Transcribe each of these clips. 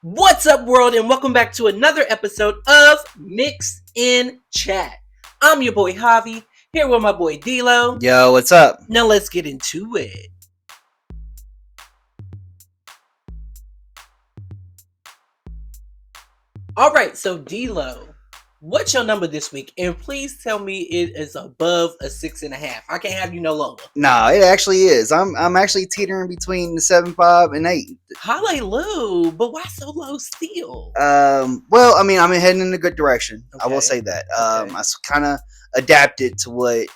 What's up, world, and welcome back to another episode of Mix in Chat. I'm your boy Javi, here with my boy D-Lo. Yo, what's up? Now let's get into it. All right, so D-Lo, what's your number this week? And please tell me it is above a 6.5. I can't have you no longer. No, it actually is. I'm actually teetering between the 7.5 and 8. Hallelujah, but why so low still? Well, I mean, I'm heading in a good direction. I will Okay. say that. Okay. I kind of adapted to what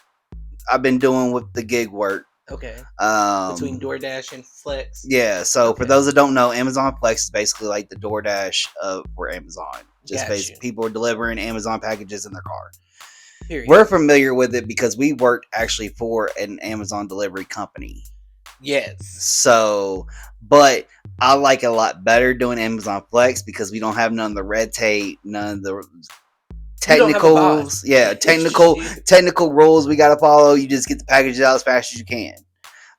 I've been doing with the gig work. Okay. Um, Between DoorDash and Flex. yeah. So for Okay. those that don't know, Amazon Flex is basically like the DoorDash for Amazon. Just Got basically you. people are delivering Amazon packages in their car. Period. We're familiar with it because we worked actually for an Amazon delivery company. Yes. So, but I like it a lot better doing Amazon Flex because we don't have none of the red tape, none of the technicals. Yeah, technical rules we gotta follow. You just get the packages out as fast as you can.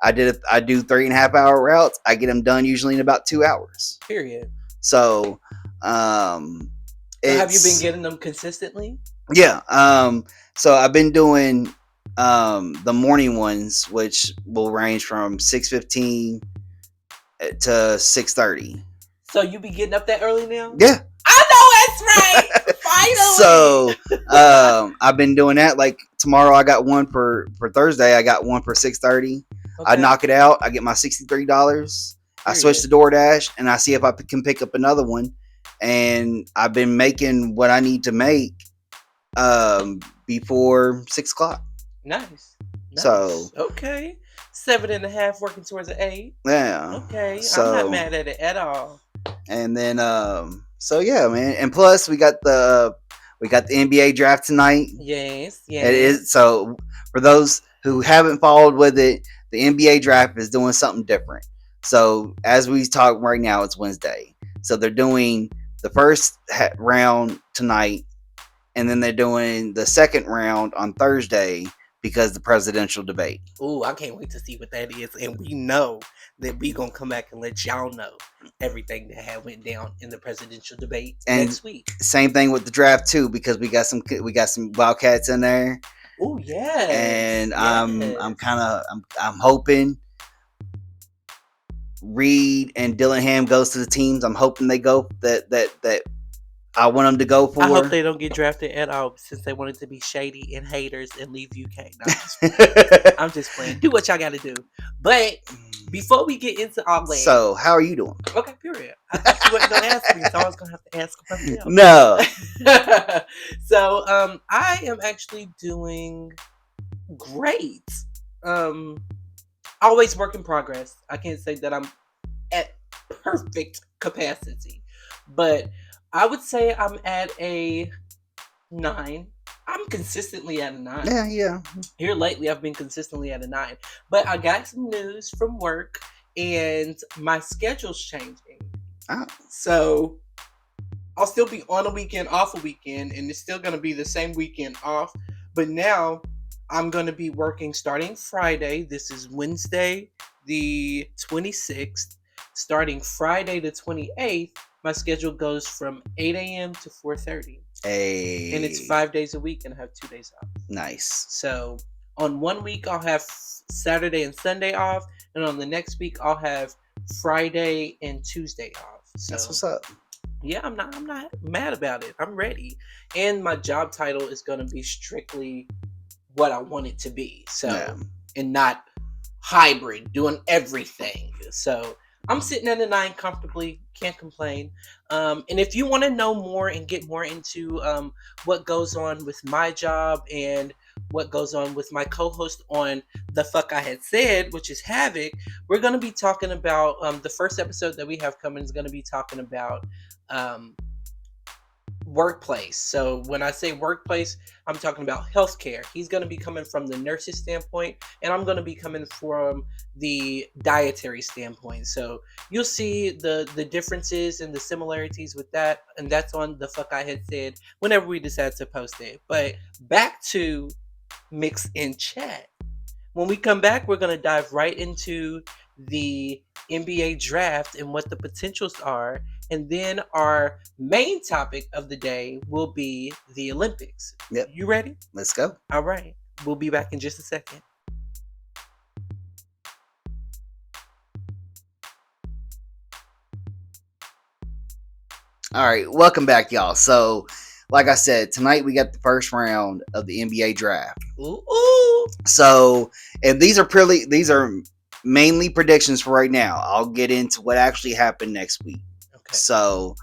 I do 3.5 hour routes. I get them done usually in about 2 hours. Period. So, So have you been getting them consistently? Yeah. So I've been doing the morning ones, which will range from 6:15 to 6:30. So you be getting up that early now? Yeah. I know that's right. Finally. So I've been doing that. Like tomorrow, I got one for Thursday. I got one for 6:30. Okay. I knock it out. I get my $63. I switch to DoorDash and I see if I can pick up another one. And I've been making what I need to make before 6 o'clock. Nice. So okay, 7.5 working towards an 8. Yeah. Okay, so, I'm not mad at it at all. And then so yeah, man. And plus we got the NBA draft tonight. Yes. It is. So for those who haven't followed with it, the NBA draft is doing something different. So as we talk right now, it's Wednesday. So they're doing the first round tonight, and then they're doing the second round on Thursday because the presidential debate. Ooh, I can't wait to see what that is. And we know that we gonna come back and let y'all know everything that had went down in the presidential debate next week. Same thing with the draft too, because we got some Wildcats in there. Oh yeah. And I'm hoping Reed and Dillingham goes to the teams. I'm hoping they go that I want them to go for. I hope they don't get drafted at all since they wanted to be shady and haters and leave UK. No, I'm just playing. Do what y'all got to do. But before we get into all that, so how are you doing? Okay, period. I thought you weren't gonna ask me, so I was gonna have to ask myself. No. So I am actually doing great. Always work in progress. I can't say that I'm at perfect capacity, but I would say I'm at a 9. I'm consistently at a 9. Yeah. Here lately, I've been consistently at a 9. But I got some news from work, and my schedule's changing. Oh. So I'll still be on a weekend, off a weekend, and it's still going to be the same weekend off. But now I'm going to be working starting Friday. This is Wednesday, the 26th. Starting Friday, the 28th, my schedule goes from 8 a.m. to 4:30. Hey. And it's 5 days a week, and I have 2 days off. Nice. So on one week, I'll have Saturday and Sunday off. And on the next week, I'll have Friday and Tuesday off. So, that's what's up. Yeah, I'm not mad about it. I'm ready. And my job title is going to be strictly what I want it to be. So, and not hybrid, doing everything. So I'm sitting at a 9 comfortably. Can't complain. And if you want to know more and get more into what goes on with my job and what goes on with my co-host on The Fuck I Had Said, which is Havoc, we're going to be talking about the first episode that we have coming is going to be talking about workplace. So when I say workplace, I'm talking about healthcare. He's going to be coming from the nurse's standpoint, and I'm going to be coming from the dietary standpoint. So you'll see the differences and the similarities with that, and that's on The Fuck I Had Said whenever we decide to post it. But back to Mix in Chat. When we come back, we're going to dive right into the NBA draft and what the potentials are, And then our main topic of the day will be the Olympics. Yep. You ready? Let's go. All right. We'll be back in just a second. All right, welcome back, y'all. So, like I said, tonight we got the first round of the NBA draft. Ooh. So, and these are mainly predictions for right now. I'll get into what actually happened next week. Okay. So,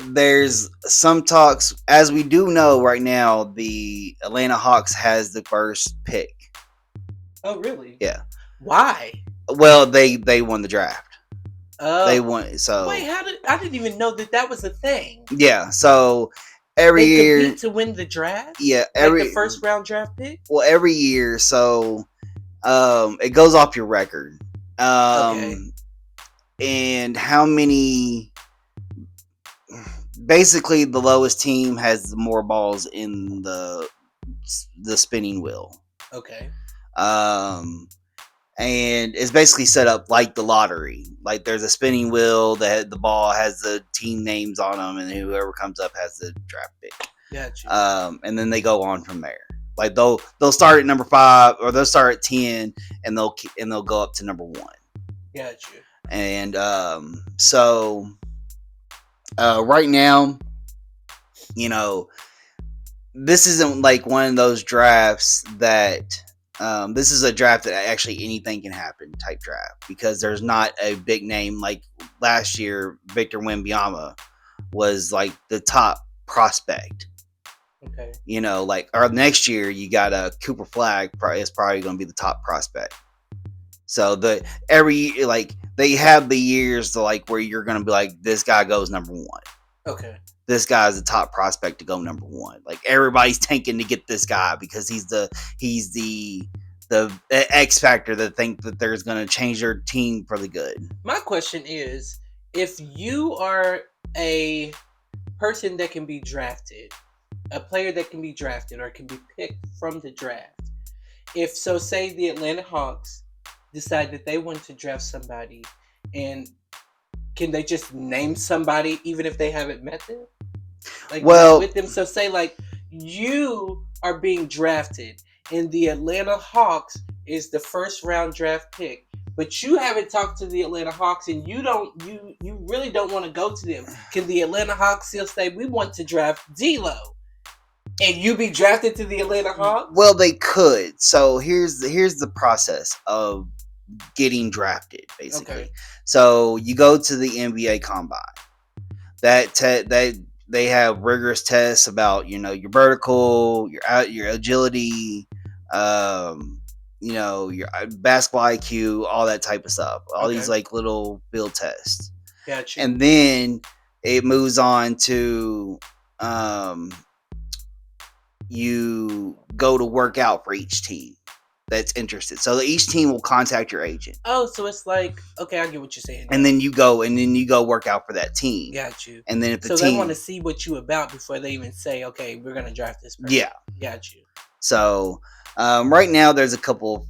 there's some talks, as we do know right now, the Atlanta Hawks has the first pick. Oh, really? Yeah. Why? Well, they won the draft. Oh. They won. So wait, I didn't even know that was a thing. Yeah. So every year compete to win the draft. Yeah. Like the first round draft pick. Well, every year. So it goes off your record. Okay. And how many? Basically, the lowest team has more balls in the spinning wheel. Okay. And it's basically set up like the lottery. Like there's a spinning wheel that the ball has the team names on them, and whoever comes up has the draft pick. Gotcha. And then they go on from there. Like they'll start at number 5, or they'll start at 10, and they'll go up to number 1. Gotcha. And so right now, this isn't like one of those drafts that. This is a draft that actually anything can happen type draft, because there's not a big name like last year. Victor Wembanyama was like the top prospect. Okay. Or next year you got a Cooper Flag is probably going to be the top prospect. So they have the years to where you're going to be like, this guy goes number 1. Okay. This guy's the top prospect to go number 1. Like everybody's tanking to get this guy because he's the X factor that think that there's going to change their team for the good. My question is, if you are a person that can be drafted, a player that can be drafted or can be picked from the draft, say the Atlanta Hawks decide that they want to draft somebody, and can they just name somebody even if they haven't met them? With them. So say you are being drafted and the Atlanta Hawks is the first round draft pick, but you haven't talked to the Atlanta Hawks and you really don't want to go to them. Can the Atlanta Hawks still say, we want to draft D'Lo, and you be drafted to the Atlanta Hawks? Well, they could. So here's the process of getting drafted, basically. Okay. So you go to the NBA Combine. They have rigorous tests about your vertical, your agility, your basketball IQ, all that type of stuff. All these little field tests. Gotcha. And then it moves on to you go to work out for each team that's interested. So each team will contact your agent. Oh, so it's like, okay, I get what you're saying. And then you go work out for that team. Got you. And then if they want to see what you about before they even say, okay, we're gonna draft this person. Yeah. Got you. So right now there's a couple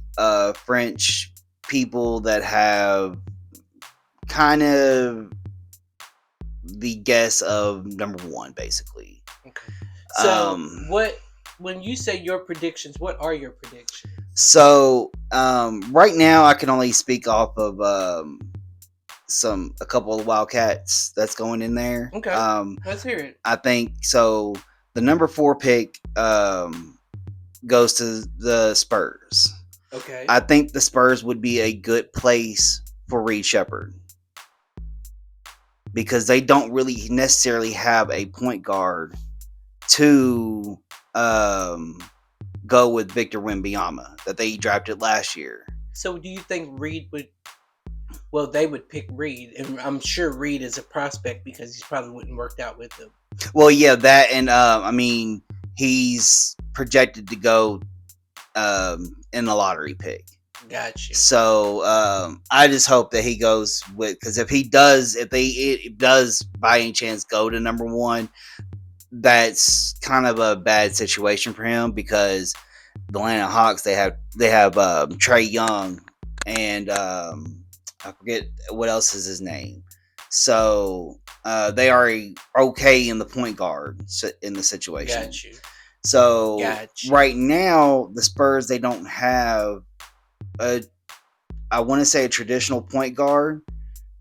French people that have kind of the guess of number 1, basically. Okay. So when you say your predictions, what are your predictions? So right now I can only speak off of a couple of Wildcats that's going in there. Okay. Let's hear it. I think so. The number 4 pick goes to the Spurs. Okay. I think the Spurs would be a good place for Reed Shepherd, because they don't really necessarily have a point guard to go with Victor Wembanyama that they drafted last year. So do you think Reed would? Well, they would pick Reed, and I'm sure Reed is a prospect because he probably wouldn't work out with them. Well, yeah, that, and he's projected to go in the lottery pick. Gotcha. So I just hope that he goes with, because if it does by any chance go to number 1, that's kind of a bad situation for him, because the Atlanta Hawks, they have Trae Young and I forget what else is his name. So they are okay in the point guard in the situation. Got you. So right now, the Spurs, they don't have I want to say a traditional point guard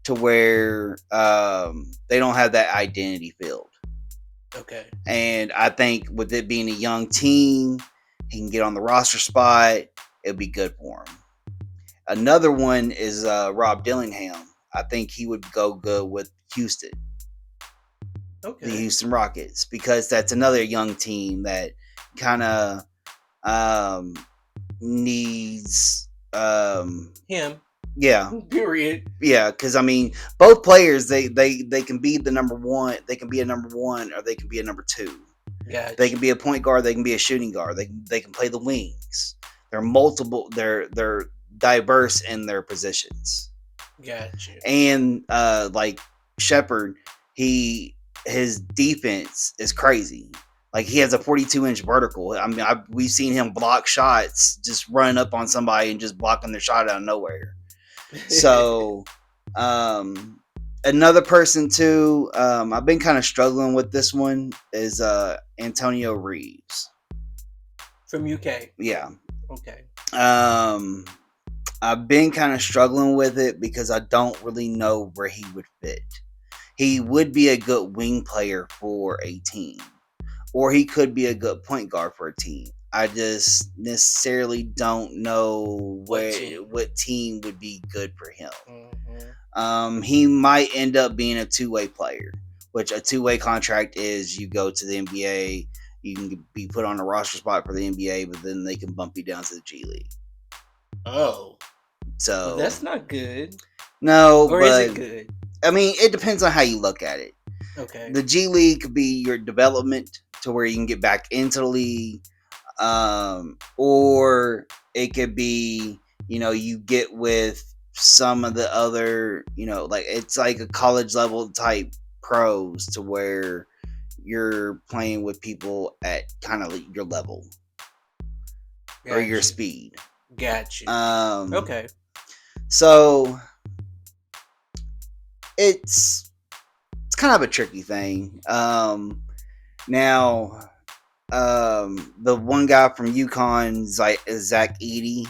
to where they don't have that identity field. Okay. And I think with it being a young team, he can get on the roster spot. It'll be good for him. Another one is Rob Dillingham. I think he would go good with Houston. Okay. The Houston Rockets, because that's another young team that kind of needs him. Yeah. Period. Yeah, because I mean, both players they can be the number one. They can be a number one, or they can be a number two. Gotcha. They can be a point guard. They can be a shooting guard. They can play the wings. They're multiple. They're diverse in their positions. Gotcha. And like Shepherd, his defense is crazy. Like, he has a 42-inch vertical. I mean, we've seen him block shots, just running up on somebody and just blocking their shot out of nowhere. So, another person too, I've been kind of struggling with this one, is Antonio Reeves from UK. Yeah. Okay. I've been kind of struggling with it because I don't really know where he would fit. He would be a good wing player for a team, or he could be a good point guard for a team. I just necessarily don't know what team would be good for him. Mm-hmm. He might end up being a two-way player, which a two-way contract is: you go to the NBA, you can be put on a roster spot for the NBA, but then they can bump you down to the G League. Oh. So well, that's not good. No, or but is it good? I mean, it depends on how you look at it. Okay. The G League could be your development to where you can get back into the league. Or it could be, you get with some of the other, like, it's like a college level type pros to where you're playing with people at kind of your level. Or your speed. Gotcha. Okay. So it's kind of a tricky thing. Now, the one guy from UConn, Zach Edey,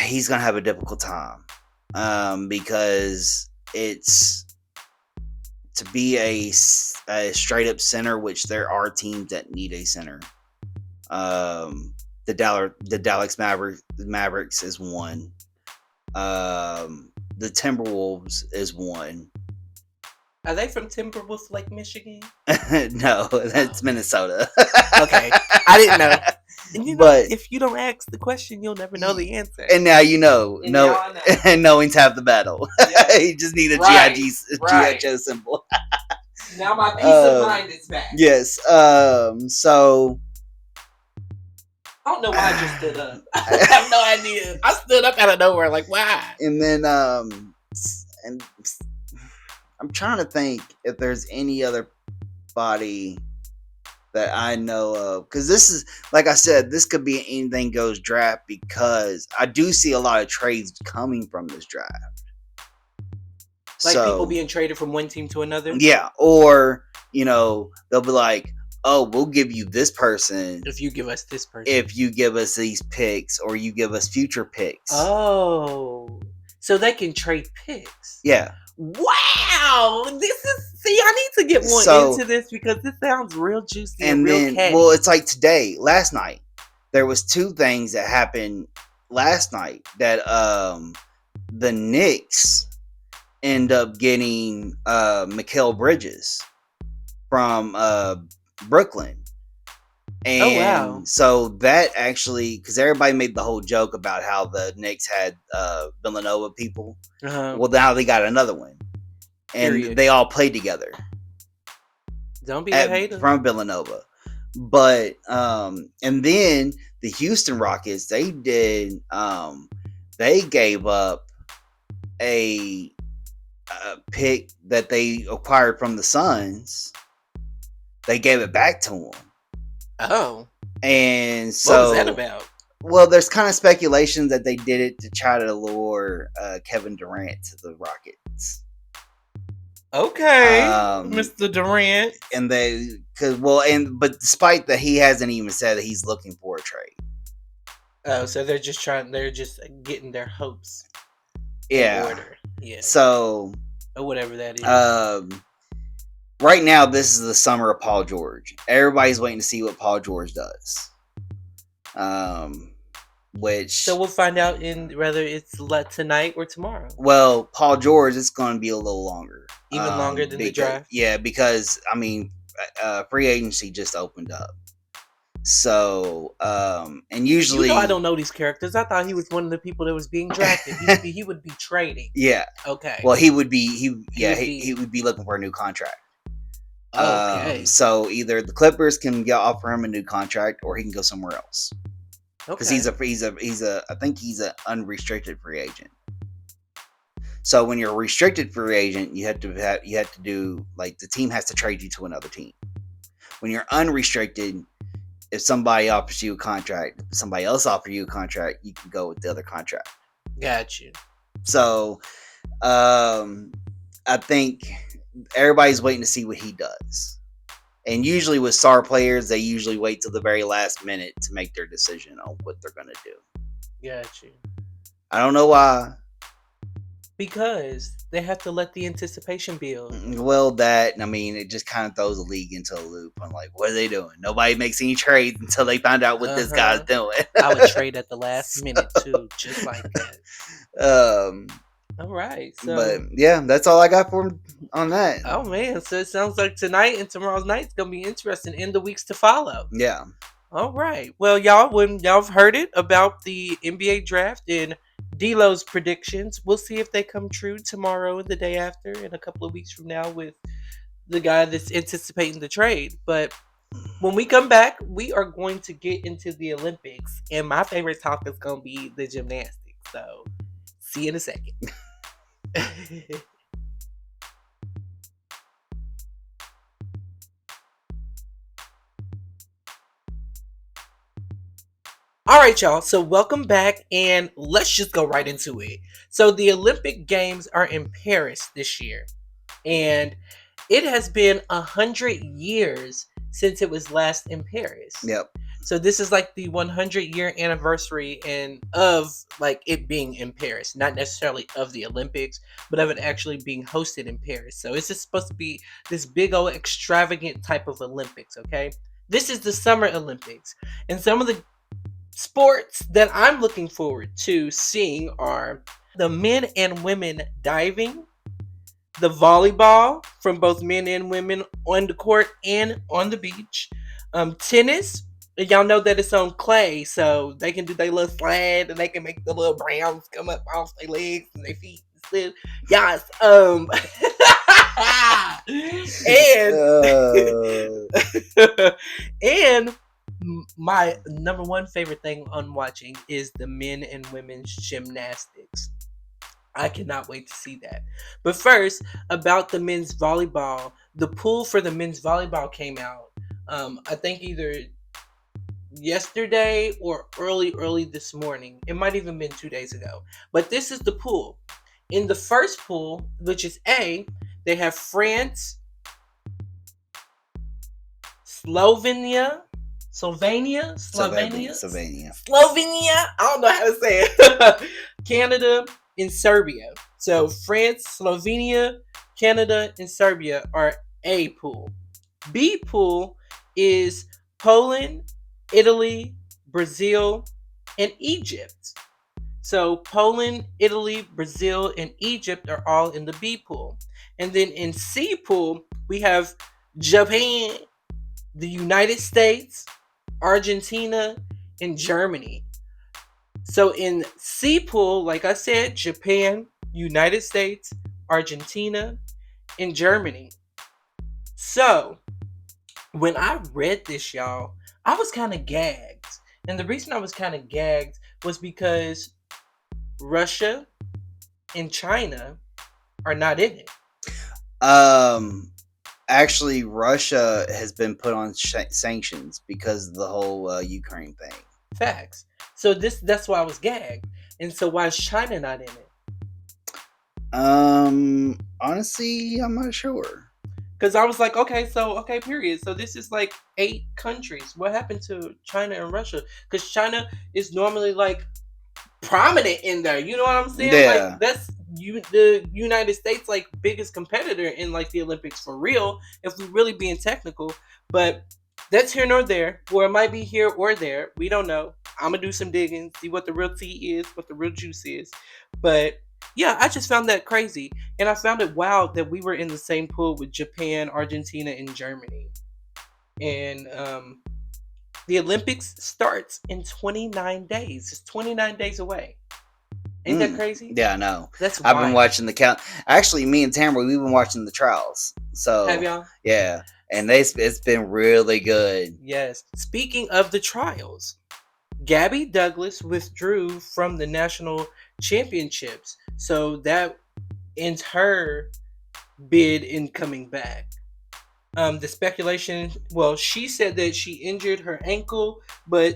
he's gonna have a difficult time, because it's to be a straight up center, which there are teams that need a center. The Dallas Mavericks is one. The Timberwolves is one. Are they from Timberwolves Lake, Michigan? No, that's Minnesota. Okay, I didn't know. And but if you don't ask the question, you'll never know the answer. And now you know. And knowing's half the battle. Yeah. You just need a G.I. Joe symbol. Now my peace of mind is back. Yes. So I don't know why I just stood up. I have no idea. I stood up out of nowhere, like, why? And then, and I'm trying to think if there's any other body that I know of. Because this is, like I said, this could be an anything goes draft, because I do see a lot of trades coming from this draft. Like, people being traded from one team to another? Yeah. Or, they'll be like, oh, we'll give you this person if you give us this person. If you give us these picks, or you give us future picks. Oh. So they can trade picks. Yeah. Wow. I need to get more into this, because this sounds real juicy and real catchy. Well, it's like last night, there was two things that happened last night that the Knicks end up getting Mikal Bridges from Brooklyn. And so that actually, because everybody made the whole joke about how the Knicks had Villanova people. Uh-huh. Well, now they got another one, and they all played together. Don't be a hater. From Villanova. But and then the Houston Rockets, they did they gave up a pick that they acquired from the Suns. They gave it back to them. Oh. And so what was that about? Well, there's kind of speculation that they did it to try to lure Kevin Durant to the Rockets. Okay, Mr. Durant. And but despite that, he hasn't even said that he's looking for a trade. Oh, so they're just getting their hopes in order. Yeah. So, or whatever that is. Right now, this is the summer of Paul George. Everybody's waiting to see what Paul George does. So we'll find out in whether it's tonight or tomorrow. Well, Paul George, it's going to be a little longer. Even longer than the draft? Yeah, because, I mean, free agency just opened up. So, and usually... I don't know these characters. I thought he was one of the people that was being drafted. He would be trading. Yeah. Okay. Well, he would be looking for a new contract. Okay. So either the Clippers can offer him a new contract, or he can go somewhere else. Because he's I think he's an unrestricted free agent. So when you're a restricted free agent, you have to do, like, the team has to trade you to another team. When you're unrestricted, if somebody offers you a contract, somebody else offers you a contract, you can go with the other contract. Got you. So, I think everybody's waiting to see what he does. And usually with star players, they usually wait till the very last minute to make their decision on what they're going to do. Got you. I don't know why. Because they have to let the anticipation build. Well, it just kind of throws the league into a loop. I'm like, what are they doing? Nobody makes any trades until they find out what this guy's doing. I would trade at the last minute too, just like that. All right. So, but yeah, that's all I got for on that. Oh man, so it sounds like tonight and tomorrow's night's gonna be interesting in the weeks to follow. Yeah. All right. Well, when y'all have heard it about the NBA draft and D'Lo's predictions, we'll see if they come true tomorrow and the day after and a couple of weeks from now with the guy that's anticipating the trade. But when we come back, we are going to get into the Olympics, and my favorite topic is going to be the gymnastics. So, see you in a second. All right, y'all. So welcome back, and let's just go right into it. So the Olympic Games are in Paris this year, and it has been 100 years since it was last in Paris. Yep. So this is like the 100-year anniversary of like it being in Paris, not necessarily of the Olympics, but of it actually being hosted in Paris. So it's just supposed to be this big old extravagant type of Olympics. Okay, this is the Summer Olympics, and some of the sports that I'm looking forward to seeing are the men and women diving, the volleyball from both men and women on the court and on the beach, tennis. Y'all know that it's on clay, so they can do their little slide and they can make the little browns come up off their legs and their feet. Yes. And my number one favorite thing on watching is the men and women's gymnastics. I cannot wait to see that. But first, about the men's volleyball, the pool for the men's volleyball came out. I think either yesterday or early this morning. It might even been 2 days ago. But this is the pool. In the first pool, which is A, they have France, Slovenia. I don't know how to say it. Canada and Serbia. So France, Slovenia, Canada, and Serbia are A pool. B pool is Poland, Italy, Brazil, and Egypt. So Poland, Italy, Brazil, and Egypt are all in the B pool. And then in C pool, we have Japan, the United States, Argentina, and Germany. So in C pool, like I said, Japan, United States, Argentina, and Germany. So when I read this, y'all, I was kind of gagged. And the reason I was kind of gagged was because Russia and China are not in it. Actually, Russia has been put on sanctions because of the whole Ukraine thing. Facts. So that's why I was gagged. And so why is China not in it? Honestly, I'm not sure. Because I was like, okay, period. So this is like 8 countries. What happened to China and Russia? Because China is normally like prominent in there. You know what I'm saying? Like Yeah. that's the United States like biggest competitor in like the Olympics for real. If we're really being technical, but that's here nor there. Or it might be here or there. We don't know. I'm gonna do some digging, see what the real tea is, what the real juice is. But yeah, I just found that crazy, and I found it wild that we were in the same pool with Japan, Argentina, and Germany. And the Olympics starts in 29 days. It's 29 days away. Ain't that crazy? Yeah, I know. That's I've been wild. watching the count. Actually, me and Tamara, we've been watching the trials. So Have y'all? yeah, and it's been really good. Yes. Speaking of the trials, Gabby Douglas withdrew from the national championships, so that ends her bid in coming back. The speculation, well, she said that she injured her ankle, but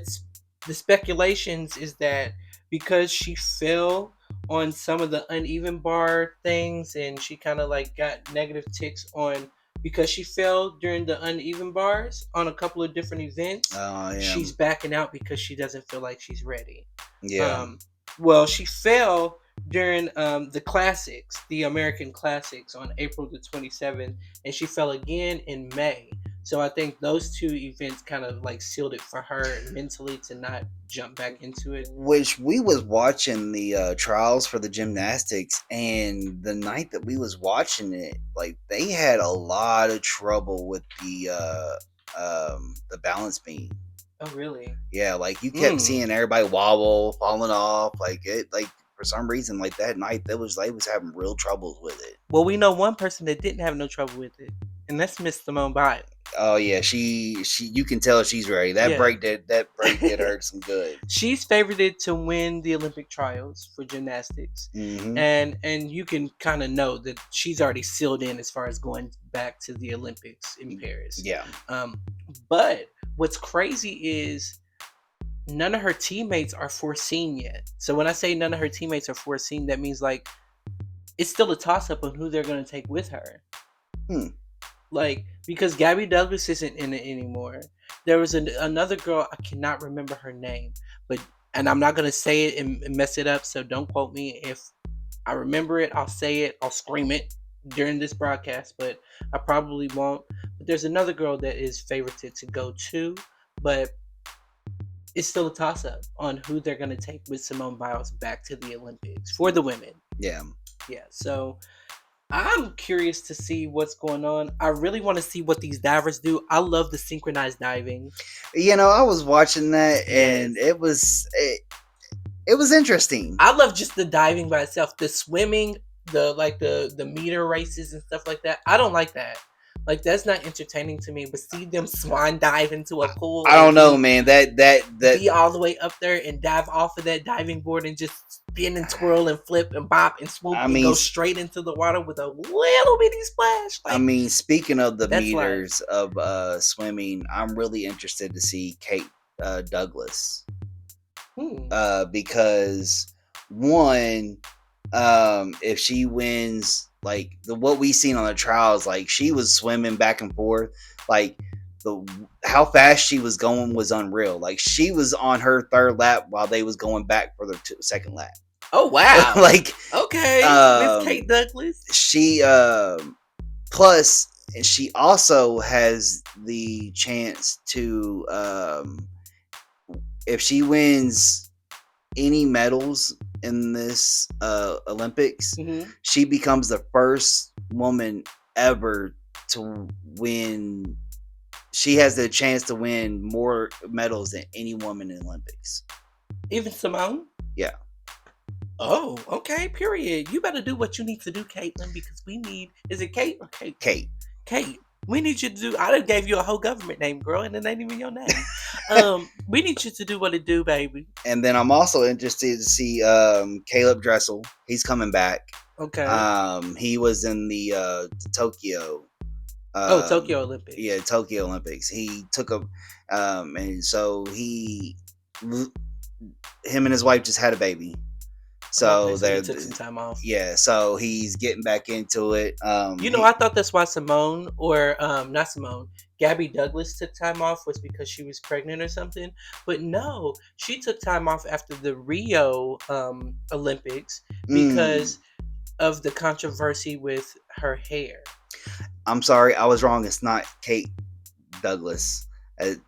the speculations is that because she fell on some of the uneven bar things and she kind of like got negative ticks on because she fell during the uneven bars on a couple of different events. Oh yeah, She's backing out because she doesn't feel like she's ready. yeah. Well, she fell during the classics, the American classics on April the 27th, and she fell again in May. So I think those two events kind of like sealed it for her mentally to not jump back into it. Which we was watching the trials for the gymnastics, and the night that we was watching it, like they had a lot of trouble with the balance beam. Oh, really? Yeah, like you kept seeing everybody wobble, falling off, like it, like for some reason, like that night, they was having real troubles with it. Well, we know one person that didn't have no trouble with it, and that's Miss Simone Biles. Oh yeah, she you can tell she's ready. That break did her some good. She's favorited to win the Olympic trials for gymnastics, and you can kind of know that she's already sealed in as far as going back to the Olympics in Paris. Yeah. But what's crazy is none of her teammates are foreseen yet. So when I say none of her teammates are foreseen, that means like it's still a toss up on who they're going to take with her. Like, because Gabby Douglas isn't in it anymore. There was another girl, I cannot remember her name, and I'm not going to say it and mess it up, so don't quote me. If I remember it, I'll say it, I'll scream it during this broadcast, but I probably won't. But there's another girl that is favorited to go to, but it's still a toss up on who they're going to take with Simone Biles back to the Olympics for the women. Yeah. Yeah, so I'm curious to see what's going on. I really want to see what these divers do. I love the synchronized diving. You know, I was watching that and it was interesting. I love just the diving by itself. The swimming, the meter races and stuff like that. I don't like that. Like that's not entertaining to me. But see them swan dive into a pool. I don't know, man. That be all the way up there and dive off of that diving board and just spin and twirl and flip and bop and swoop and go straight into the water with a little bitty splash. Like, I mean, speaking of the meters of swimming, I'm really interested to see Kate Douglas. Because one, if she wins, like what we seen on the trials, like she was swimming back and forth, like how fast she was going was unreal. Like she was on her third lap while they was going back for the second lap. Oh wow! Like okay, Miss Kate Douglas. She plus she also has the chance to if she wins any medals in this Olympics, she becomes the first woman ever to win. She has the chance to win more medals than any woman in Olympics. Even Simone? Yeah. Oh, okay, period. You better do what you need to do, Caitlin, because we need... Is it Kate or Kate? Kate. Kate. We need you to do... I done gave you a whole government name, girl, and it ain't even your name. We need you to do what it do, baby. And then I'm also interested to see Caleb Dressel. He's coming back. Okay. He was in the Tokyo... Tokyo Olympics. Yeah, Tokyo Olympics. He took a... and so he him and his wife just had a baby. So he took some time off. Yeah, so he's getting back into it. I thought that's why Simone, or not Simone, Gabby Douglas took time off was because she was pregnant or something. But no, she took time off after the Rio Olympics because of the controversy with her hair. I'm sorry, I was wrong. It's not Kate Douglas. The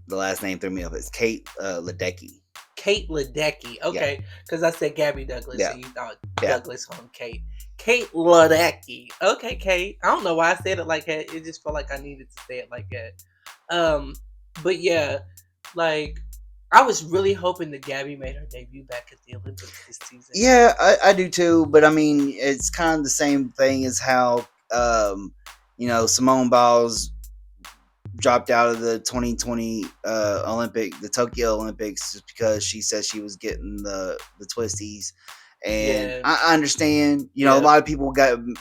last name threw me up. It's Kate Ledecky. Kate Ledecky. Okay, because I said Gabby Douglas, and you thought Douglas on Kate. Kate Ledecky. Okay, Kate. I don't know why I said it like that. It just felt like I needed to say it like that. But yeah, like I was really hoping that Gabby made her debut back at the Olympics this season. Yeah, I do too. But I mean, it's kind of the same thing as how Simone Biles dropped out of the 2020 the Tokyo Olympics just because she said she was getting the twisties. And I understand, a lot of people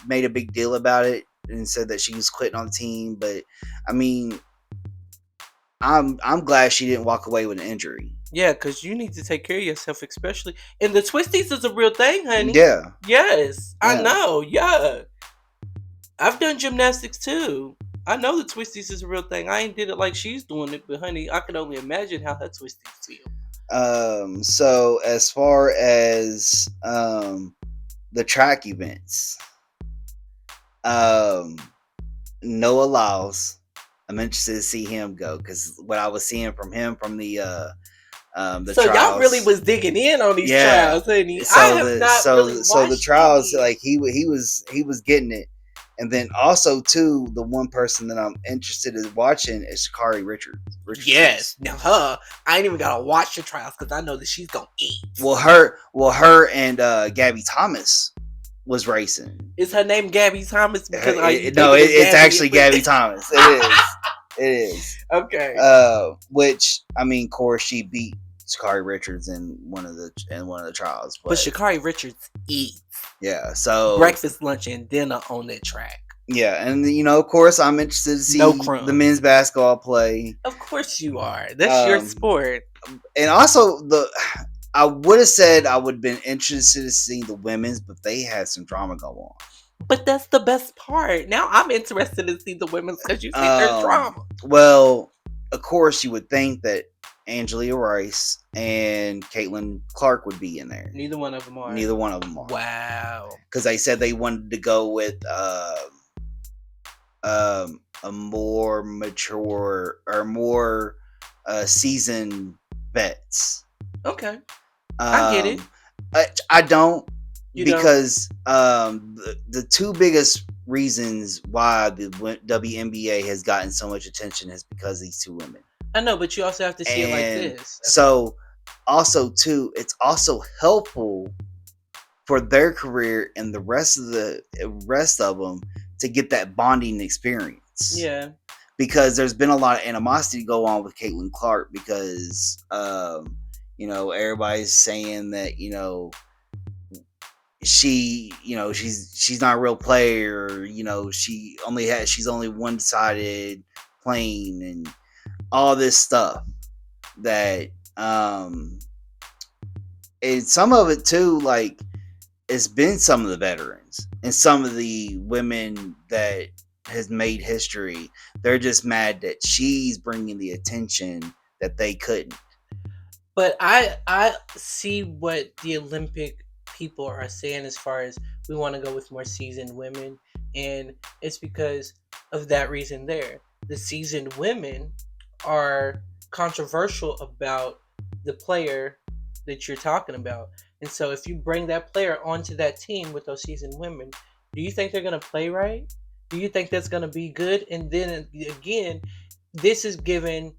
made a big deal about it and said that she was quitting on the team, but I mean, I'm glad she didn't walk away with an injury. Yeah, because you need to take care of yourself, especially. And the twisties is a real thing, honey. Yeah. Yes, I know. Yeah, I've done gymnastics too. I know the twisties is a real thing. I ain't did it like she's doing it, but honey, I can only imagine how her twisties feel. So as far as the track events, Noah Lyles, I'm interested to see him go because what I was seeing from him from the so trials, y'all really was digging in on these trials, honey. So the trials, like he was getting it. And then also too, the one person that I'm interested in watching is Sha'Carri Richards. Yes, now I ain't even gotta watch the trials because I know that she's gonna eat. Well, her and Gabby Thomas was racing. Is her name Gabby Thomas? Because it's actually Gabby Thomas. It is. Okay. Which I mean, of course, she beat Sha'Carri Richards in one of the trials. But Sha'Carri Richards eats. Yeah, so breakfast, lunch, and dinner on that track. Yeah, and of course, I'm interested to see the men's basketball play. Of course, you are. That's your sport. And also, I would have said I would have been interested to see the women's, but they had some drama go on. But that's the best part. Now I'm interested to see the women's because you see their drama. Well, of course, you would think that Angelia Rice and Caitlin Clark would be in there. Neither one of them are. Wow. Because they said they wanted to go with a more mature or more seasoned vets. Okay. I get it. I don't. Because the two biggest reasons why the WNBA has gotten so much attention is because these two women. I know, but you also have to see it like this. So, also too, it's also helpful for their career and the rest of them to get that bonding experience. Yeah. Because there's been a lot of animosity go on with Caitlin Clark because, everybody's saying that she's not a real player. She's only one-sided playing and all this stuff that and some of it too, like it's been some of the veterans and some of the women that has made history. They're just mad that she's bringing the attention that they couldn't. But I see what the Olympic people are saying as far as we want to go with more seasoned women, and it's because of that reason there. The seasoned women are controversial about the player that you're talking about. And so if you bring that player onto that team with those seasoned women, do you think they're going to play right? Do you think that's going to be good? And then again, this is giving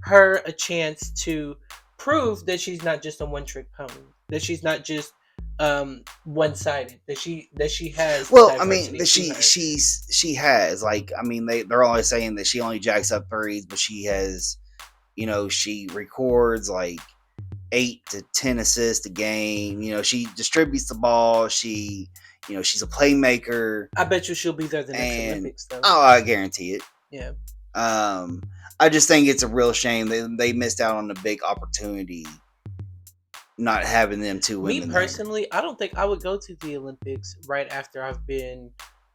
her a chance to prove that she's not just a one-trick pony, that she's not just one-sided, that she has. Well, I mean, she has, like, I mean, they're always saying that she only jacks up threes, but she has, she records like 8 to 10 assists a game. She distributes the ball. She's a playmaker. I bet you she'll be there the next Olympics, though. Oh, I guarantee it. Yeah. I just think it's a real shame they missed out on a big opportunity not having them two Me women personally, I don't think I would go to the Olympics right after I've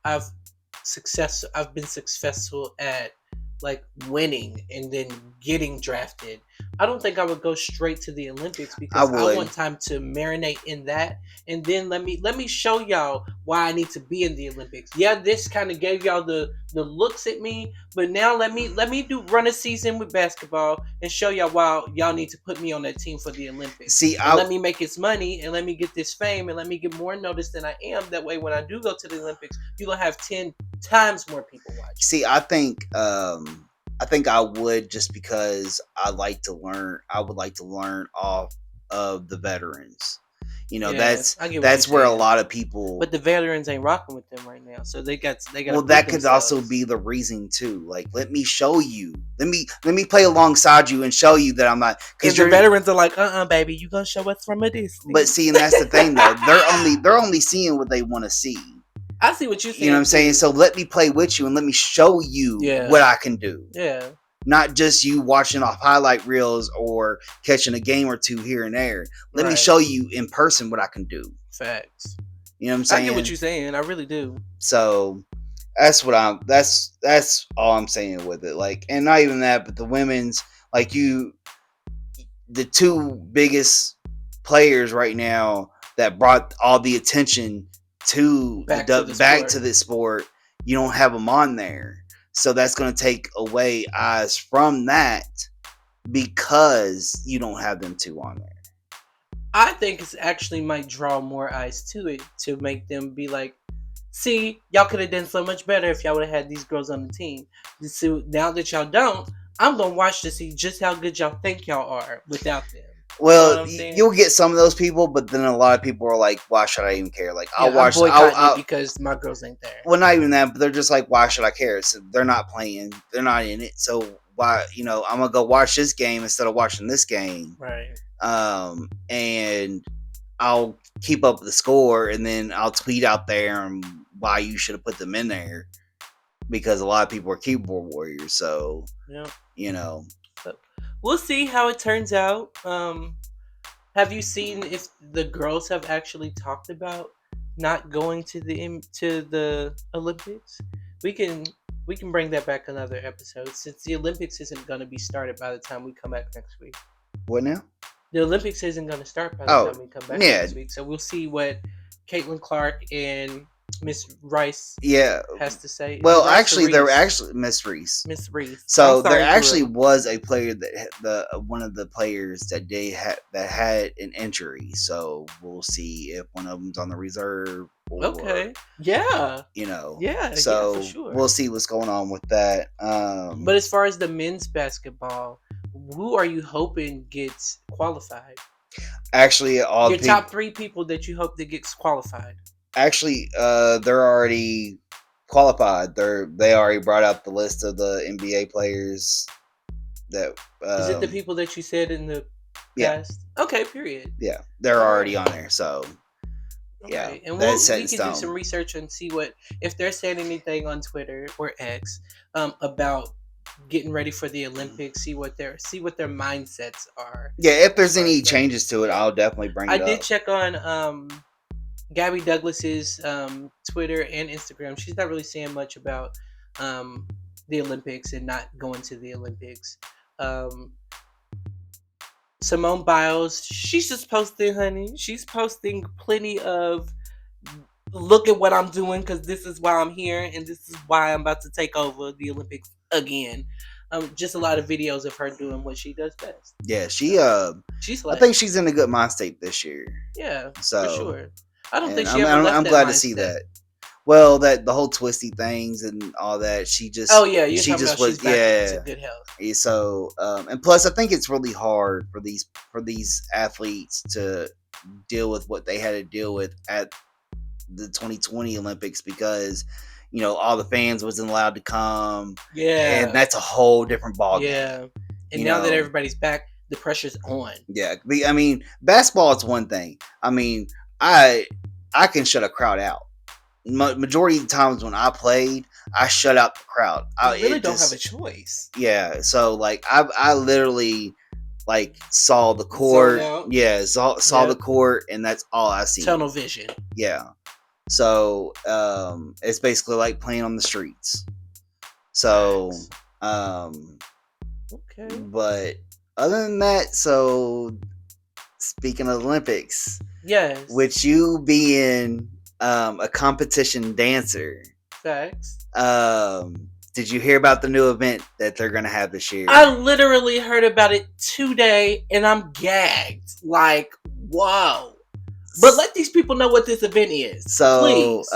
I've been successful at like winning and then getting drafted. I don't think I would go straight to the Olympics I because I would. want time to marinate in that, and then let me show y'all why I need to be in the Olympics. Yeah, this kind of gave y'all the looks at me, but now let me do run a season with basketball and show y'all why y'all need to put me on that team for the Olympics. See, And let me make this money and let me get this fame and let me get more notice than I am. That way, when I do go to the Olympics, you're gonna have 10 times more people watching. See, I think I would, just because I like to learn. I would like to learn off of the veterans. You know, Yeah, that's where a lot of people. But the veterans ain't rocking with them right now, so they got. Well, that could also be the reason too. Like, let me show you. Let me play alongside you and show you that I'm not. Because the veterans are like, baby, you gonna show us from a distance. But see, and that's the thing though. They're only seeing what they want to see. I see what you're saying. You know what I'm saying? So let me play with you and let me show you what I can do. Yeah. Not just you watching off highlight reels or catching a game or two here and there. Let me show you in person what I can do. Facts. You know what I'm saying? I get what you're saying. I really do. So that's all I'm saying with it. Like, and not even that, but the women's, like, the two biggest players right now that brought all the attention to back to this sport, you don't have them on there. So that's going to take away eyes from that because you don't have them two on there. I think it's actually might draw more eyes to it to make them be like, see, y'all could have done so much better if y'all would have had these girls on the team. So now that y'all don't, I'm going to watch to see just how good y'all think y'all are without them. Well, you'll get some of those people, but then a lot of people are like, "Why should I even care?" Like, I'll watch it because my girls ain't there. Well, not even that, but they're just like, "Why should I care?" So they're not playing, they're not in it. So why, I'm gonna go watch this game instead of watching this game, right? And I'll keep up the score, and then I'll tweet out there and why you should have put them in there because a lot of people are keyboard warriors. So we'll see how it turns out. Have you seen if the girls have actually talked about not going to the Olympics? We can bring that back another episode since the Olympics isn't going to be started by the time we come back next week. What now? The Olympics isn't going to start by the time we come back next week, so we'll see what Caitlin Clark and Miss Rice has to say. Well, they're actually Miss Reese. Miss Reese. So there actually was a player one of the players that had an injury. So we'll see if one of them's on the reserve. Okay. Yeah. So for sure. We'll see what's going on with that. But as far as the men's basketball, who are you hoping gets qualified? Actually, your top 3 people that you hope that gets qualified. Actually, they're already qualified. They already brought out the list of the NBA players. That is it the people that you said in the past? Okay, period. Yeah, they're already on there. So and we can do some research and see if they're saying anything on Twitter or X about getting ready for the Olympics. See what their mindsets are. Yeah, if there's any changes to it, I'll definitely bring it up. I did check on Gabby Douglas's Twitter and Instagram. She's not really saying much about the Olympics and not going to the Olympics. Simone Biles, she's just posting, honey. She's posting plenty of look at what I'm doing because this is why I'm here and this is why I'm about to take over the Olympics again. Just a lot of videos of her doing what she does best. Yeah, she's. I think she's in a good mind state this year. Yeah, so for sure. I don't think I'm glad to see that. Well, that the whole twisty things and all that. She just. Oh yeah, she just was. To good health. So, and plus, I think it's really hard for these athletes to deal with what they had to deal with at the 2020 Olympics because all the fans wasn't allowed to come. Yeah, and that's a whole different ballgame. Yeah, and now that everybody's back, the pressure's on. Yeah, I mean, basketball is one thing. I mean, I can shut a crowd out. Majority of the times when I played, I shut out the crowd. I really don't have a choice. Yeah, so like I literally like saw the court. Yeah, saw the court, and that's all I see. Tunnel vision. Yeah. So it's basically like playing on the streets. So okay. But other than that, so speaking of Olympics, yes, with you being a competition dancer, facts. Did you hear about the new event that they're gonna have this year? I literally heard about it today, and I'm gagged. Like, whoa! But let these people know what this event is. So, please.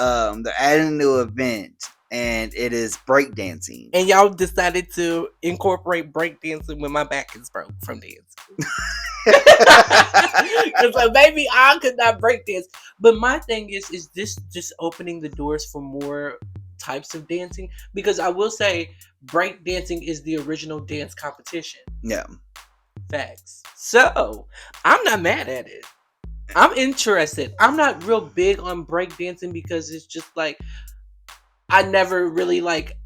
They're adding a new event, and it is breakdancing. And y'all decided to incorporate breakdancing when my back is broke from dancing. Because like, maybe I could not breakdance. But my thing is this just opening the doors for more types of dancing? Because I will say breakdancing is the original dance competition. Yeah. Facts. So, I'm not mad at it. I'm interested. I'm not real big on breakdancing because it's just like I never really like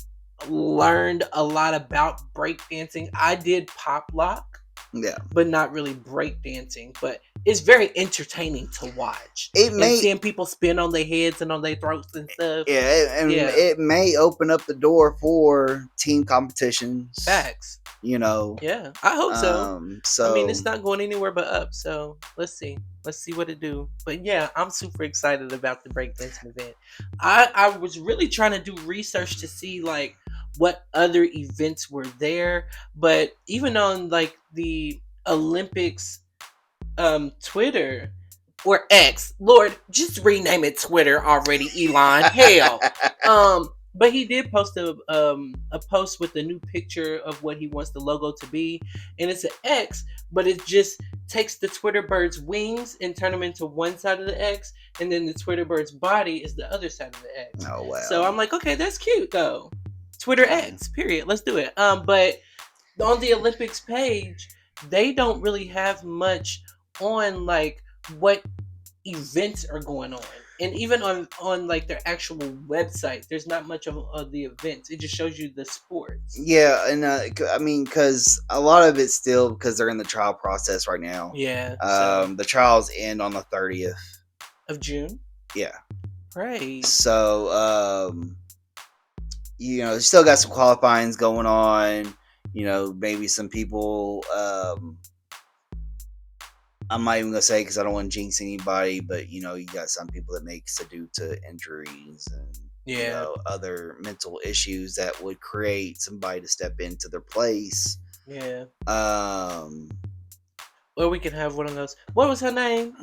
learned a lot about breakdancing. I did pop lock. Yeah. But not really breakdancing. But it's very entertaining to watch. And seeing people spin on their heads and on their throats and stuff. Yeah, it may open up the door for team competitions. Facts. You know. Yeah, I hope so. So I mean, it's not going anywhere but up. So let's see what it do. But yeah, I'm super excited about the breakdancing event. I was really trying to do research to see like what other events were there, but even on like the Olympics Twitter or X, Lord, just rename it Twitter already, Elon. Hell. But he did post a post with a new picture of what he wants the logo to be, and it's an X, but it just takes the Twitter bird's wings and turn them into one side of the X, and then the Twitter bird's body is the other side of the X. Oh wow! So I'm like, okay, that's cute though. Twitter X, period. Let's do it. But on the Olympics page, they don't really have much on like what events are going on. And even on like their actual website, there's not much of the events. It just shows you the sports. Yeah, and I mean, because a lot of it's still because they're in the trial process right now. Yeah. The trials end on the 30th of June. Yeah. Right. So, you know, still got some qualifyings going on. You know, maybe some people. I'm not even gonna say because I don't want to jinx anybody, but you know, you got some people that make it due to injuries and you know, other mental issues that would create somebody to step into their place. Yeah. Or we can have one of those. What was her name?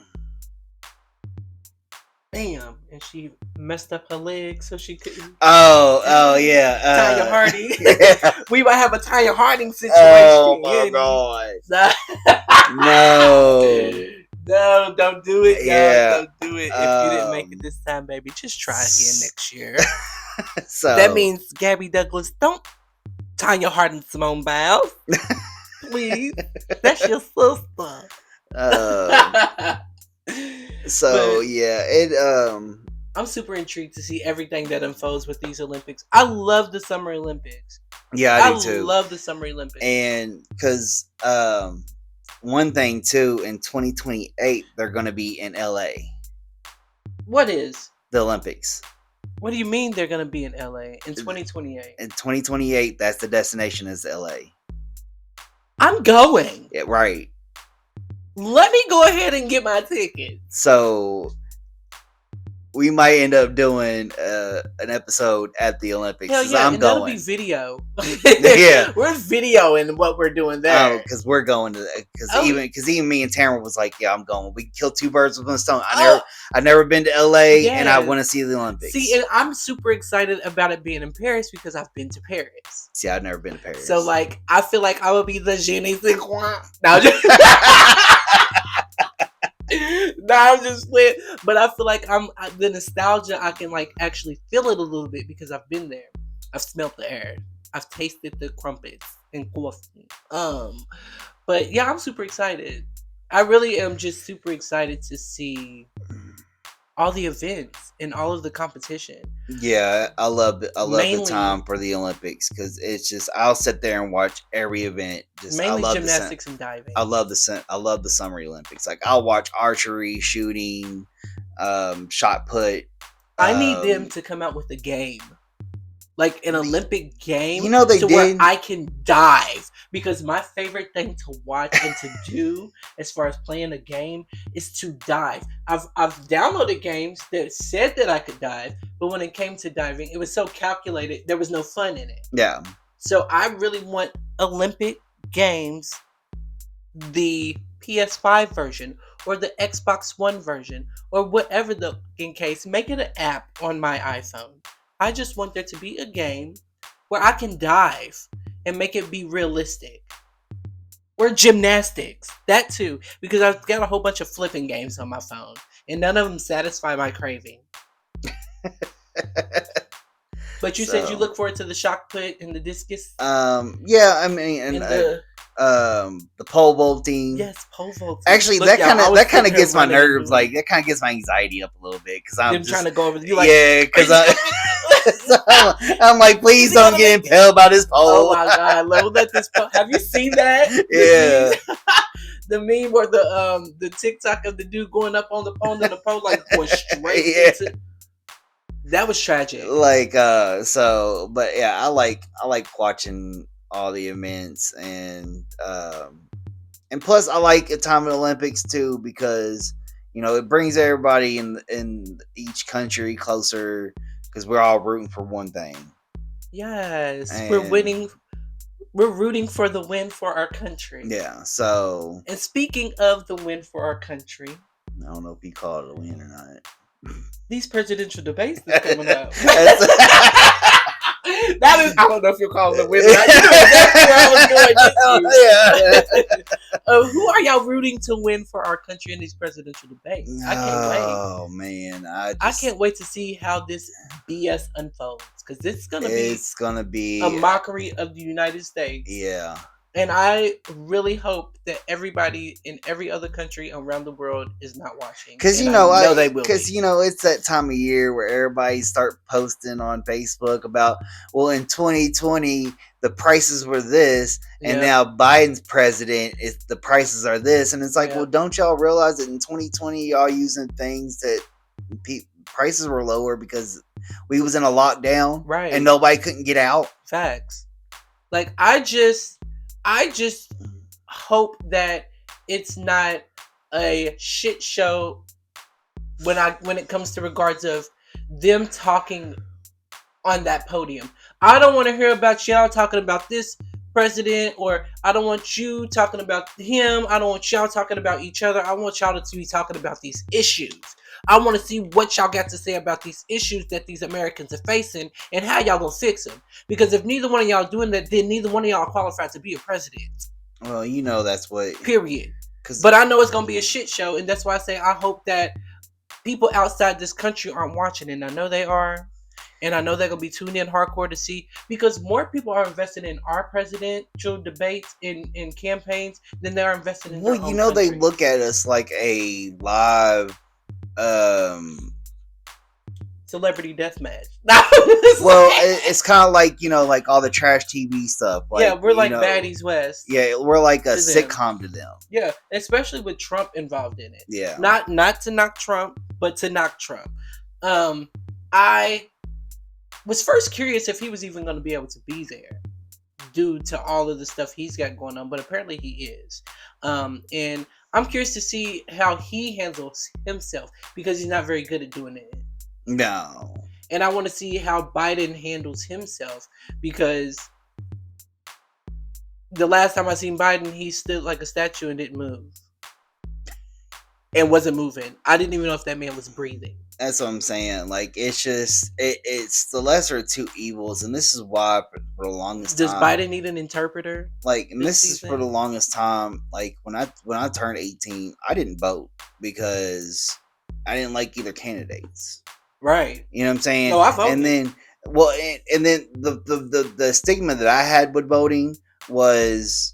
Bam, and she messed up her leg so she couldn't. Oh yeah. Tanya Harding. Yeah. We might have a Tanya Harding situation. Oh my god. No, don't do it. Yeah. Don't do it. If you didn't make it this time, baby, just try again next year. So that means Gabby Douglas, don't Tanya Harding Simone Biles. Please. That's your sister. So yeah, I'm super intrigued to see everything that unfolds with these Olympics. I love the Summer Olympics. Yeah, I do too. I love the Summer Olympics. And because one thing too, in 2028 they're going to be in LA. What is the Olympics? What do you mean they're going to be in LA in 2028? In 2028, that's the destination is LA. I'm going. Yeah, right. Let me go ahead and get my ticket. So we might end up doing an episode at the Olympics. Hell yeah, I'm and going. That'll be video. Yeah, we're videoing what we're doing there. Oh, because we're going to. Because even me and Tamara was like, "Yeah, I'm going. We kill two birds with one stone." I've never been to LA, and I want to see the Olympics. See, and I'm super excited about it being in Paris because I've been to Paris. See, I've never been to Paris, so like I feel like I would be the je ne sais quoi. Now, I'm just playing, but I feel like the nostalgia. I can like actually feel it a little bit because I've been there. I've smelt the air. I've tasted the crumpets and coffee. But yeah, I'm super excited. I really am just super excited to see all the events and all of the competition. Yeah, I love the Mainly, time for the Olympics because it's just I'll sit there and watch every event. Just I mainly love gymnastics and diving. I love the Summer Olympics. Like I'll watch archery, shooting, shot put. I need them to come out with a game, like an Olympic game, you know they to did. where I can dive, because my favorite thing to watch and to do as far as playing a game is to dive. I've downloaded games that said that I could dive, but when it came to diving, it was so calculated, there was no fun in it. Yeah. So I really want Olympic games, the PS5 version or the Xbox One version or whatever the in case, make it an app on my iPhone. I just want there to be a game where I can dive and make it be realistic. Or gymnastics, that too, because I've got a whole bunch of flipping games on my phone and none of them satisfy my craving. But you said you look forward to the shock put and the discus. Yeah, I mean, and the pole vaulting. Yes, pole vaulting. Actually, look, that kind of gets my nerves. Like that kind of gets my anxiety up a little bit because I'm trying to go over. Like, yeah, because I'm like, please don't get impaled by this pole. Oh my god, let this pole. Have you seen that? Yeah. The meme where the TikTok of the dude going up on the pole and the pole like going straight into. That was tragic. Like but yeah, I like watching all the events and plus I like the time of the Olympics too because it brings everybody in each country closer because we're all rooting for one thing. Yes, and we're rooting for the win for our country. Yeah. So. And speaking of the win for our country, I don't know if you call it a win or not. These presidential debates that's coming up. That is, I don't know if you'll call it a win. Who are y'all rooting to win for our country in these presidential debates? I can't wait. Oh man, I can't wait to see how this BS unfolds because it's gonna be a mockery of the United States. Yeah. And I really hope that everybody in every other country around the world is not watching. Because I know they will. Because it's that time of year where everybody start posting on Facebook about, well, in 2020 the prices were this, and now Biden's president is the prices are this, and it's like, well, don't y'all realize that in 2020 y'all using things that prices were lower because we was in a lockdown, right? And nobody couldn't get out. Facts. Like I just hope that it's not a shit show when it comes to regards of them talking on that podium. I don't want to hear about y'all talking about this president, or I don't want you talking about him. I don't want y'all talking about each other. I want y'all to be talking about these issues. I want to see what y'all got to say about these issues that these Americans are facing and how y'all gonna fix them. Because if neither one of y'all doing that, then neither one of y'all are qualified to be a president. Well, that's what. Period. But I know it's gonna be a shit show, and that's why I say I hope that people outside this country aren't watching, and I know they are. And I know they're going to be tuned in hardcore to see, because more people are invested in our presidential debates in campaigns than they are invested in their own country. They look at us like a live celebrity death match. Well, it's kind of like, like all the trash TV stuff. Like, yeah, we're like Baddies West. Yeah, we're like a sitcom to them. Yeah, especially with Trump involved in it. Yeah. Not to knock Trump, but to knock Trump. I was first curious if he was even going to be able to be there due to all of the stuff he's got going on, but apparently he is. And I'm curious to see how he handles himself, because he's not very good at doing it. No. And I want to see how Biden handles himself, because the last time I seen Biden, he stood like a statue and didn't move. And wasn't moving. I didn't even know if that man was breathing. That's what I'm saying. Like, it's just, it's the lesser of two evils. And this is why for the longest time. Does Biden need an interpreter? Like, and this is for the longest time. Like, when I turned 18, I didn't vote because I didn't like either candidates. Right. You know what I'm saying? No, I voted. And then, and then the stigma that I had with voting was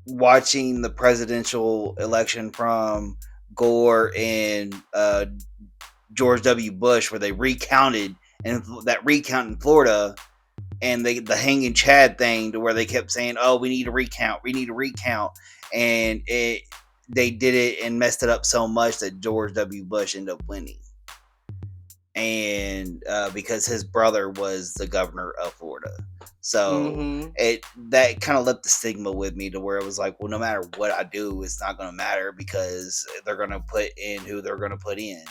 watching the presidential election from Gore and George W. Bush, where they recounted, and that recount in Florida, and the hanging Chad thing, to where they kept saying, "Oh, we need to recount, and they did it and messed it up so much that George W. Bush ended up winning, and because his brother was the governor of Florida. So that kind of left the stigma with me, to where it was like, well, no matter what I do, it's not going to matter, because they're going to put in who they're going to put in.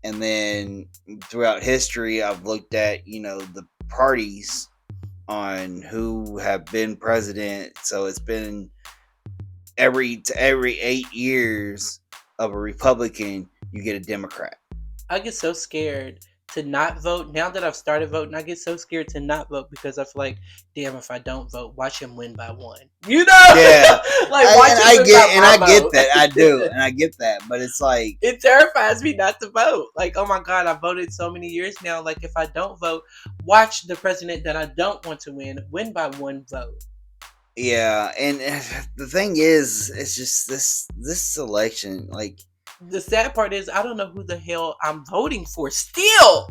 And then throughout history, I've looked at, the parties on who have been president. So it's been every 8 years of a Republican, you get a Democrat. I get so scared to not vote. Now that I've started voting, I get so scared to not vote, because I feel like, damn, if I don't vote, watch him win by 1. Yeah. I get that. I do. And I get that. But it's like, it terrifies me not to vote. Like, oh my God, I've voted so many years now. Like, if I don't vote, watch the president that I don't want to win by 1 vote. Yeah. And the thing is, it's just this election, like, the sad part is, I don't know who the hell I'm voting for still.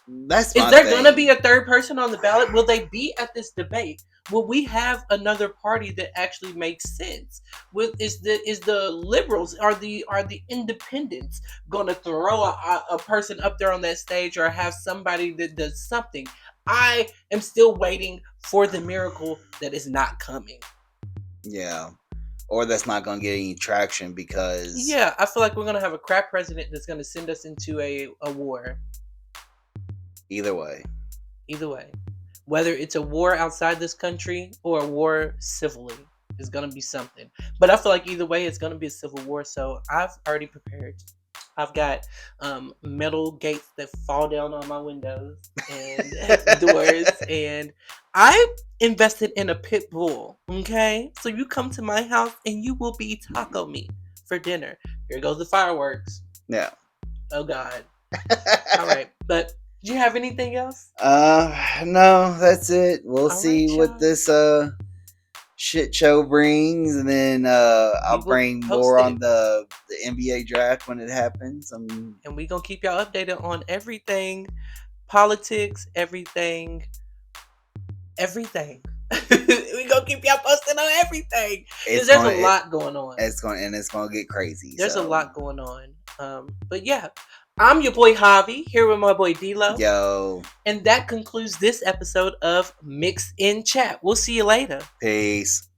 Is there going to be a third person on the ballot? Will they be at this debate? Will we have another party that actually makes sense? Is the liberals, are the independents going to throw a person up there on that stage, or have somebody that does something? I am still waiting for the miracle that is not coming. Yeah. Or that's not going to get any traction, because... Yeah, I feel like we're going to have a crap president that's going to send us into a war. Either way. Whether it's a war outside this country or a war civilly, is going to be something. But I feel like either way, it's going to be a civil war. So I've already prepared. I've got metal gates that fall down on my windows and doors, and I invested in a pit bull. Okay, so you come to my house and you will be taco meat for dinner. Here goes the fireworks. Yeah. Oh God. All right, but do you have anything else? No, that's it. We'll see what this shit show brings, and then I'll bring more on the NBA draft when it happens. And we gonna keep y'all updated on everything, politics, everything. We gonna keep y'all posted on everything, because there's a lot going on. It's gonna get crazy. There's a lot going on. But yeah, I'm your boy Javi, here with my boy D-Lo. Yo. And that concludes this episode of Mix in Chat. We'll see you later. Peace.